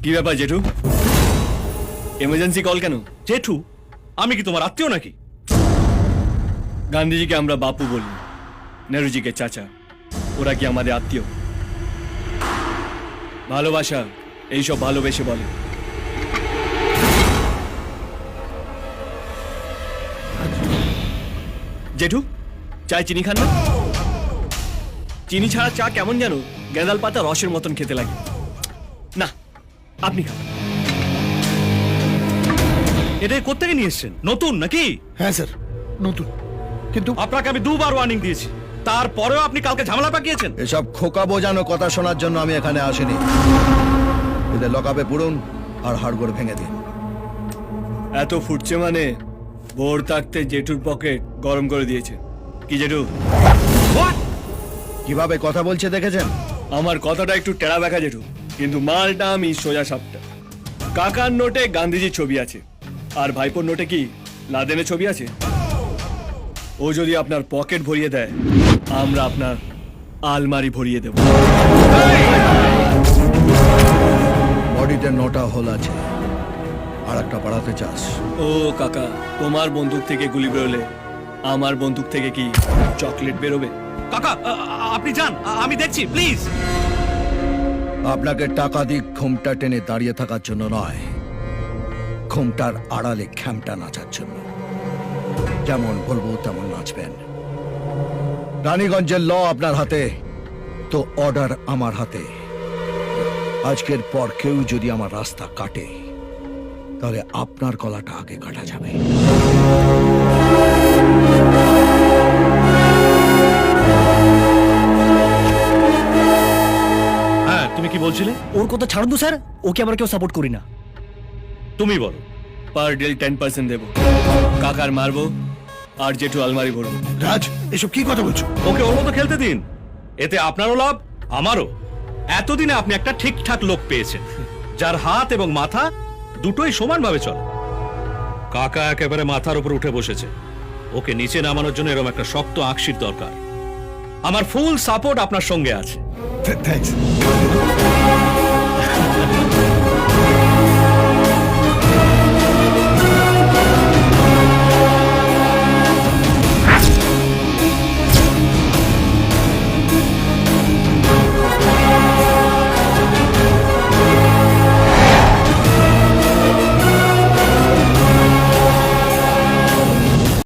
কি ব্যাপার জেঠু? এমার্জেন্সি কল কেন? জেঠু, আমি কি তোমার আত্মীয় নাকি? গান্ধীজিকে আমরা বাপু বলি, নেহরুজিকে চাচা। ওরা কি আমাদের আত্মীয়? ভালোবাসা এইসব ভালোবেসে বলে। জেঠু, চায় চিনি খান না? চিনি ছাড়া চা কেমন যেন গেঁদাল পাতা রসের মতন খেতে লাগে। না, আপনি খান। এটা কোত্থেকে নিয়ে এসছেন? নতুন নাকি? হ্যাঁ স্যার, নতুন। কিন্তু আপনাকে আমি দুবার ওয়ার্নিং দিয়েছি, তারপরেও আপনি কালকে ঝামেলা পাকিয়েছেন। এসব খোকা বোঝানো কথা শোনার জন্য আমি এখানে আসিনি। এদের লকআপে পুরুন আর হাড়গোড় ভেঙে দিন। এত ফুটছে মানে ভোর থাকতে জেঠুর পকেট গরম করে দিয়েছে। কি জেঠু? কিভাবে কথা বলছে দেখেছেন? আমার কথাটা একটু টেরা ব্যাখা জেঠু, কিন্তু মালটা আমি সোজা সাপটা। কাকার নোটে গান্ধীজির ছবি আছে, আর ভাইপোর নোটে কি লাদেনের ছবি আছে? ও যদি আপনার পকেট ভরিয়ে দেয়, আমরা আপনার আলমারি ভরিয়ে দেব। বডিতে 9টা হোল আছে, আর একটা বাড়াতে চাস? ও কাকা, তোমার বন্দুক থেকে গুলি বেরোলে আমার বন্দুক থেকে কি চকলেট বেরোবে? কাকা, আপনি যান, আমি দেখছি, প্লিজ। আপনাকে টাকা দিয়ে ঘুমটা টেনে দাঁড়িয়ে থাকার জন্য নয়, ঘুমটার আড়ালে খ্যামটা নাচার জন্য। যেমন বলবো তেমন নাচবেন। রানীগঞ্জের ল আপনার হাতে, তো অর্ডার আমার হাতে। আজকের পর কেউ যদি আমার রাস্তা কাটে, তাহলে আপনার গলাটা আগে কাটা যাবে। হ্যাঁ, তুমি কি বলছিলে? ওর কথা ছাড়ুন তো স্যার, ওকে আমরা কেউ সাপোর্ট করি না। তুমি বলো। পার ডেল 10% দেবো। কাকার মারবো আর জেঠু আলমারি ভরবো। রাজ, এসব কি কথা বলছো? ওকে ওর মতো খেলতে দিন, এতে আপনারও লাভ আমারও। এতদিনে আপনি একটা ঠিকঠাক লোক পেয়েছেন, যার হাত এবং মাথা দুটোই সমানভাবে চলে। কাকা একেবারে মাথার উপর উঠে বসেছে, ওকে নিচে নামানোর জন্য এরকম একটা শক্ত আকশির দরকার। আমার ফুল সাপোর্ট আপনার সঙ্গে আছে। থ্যাঙ্কস।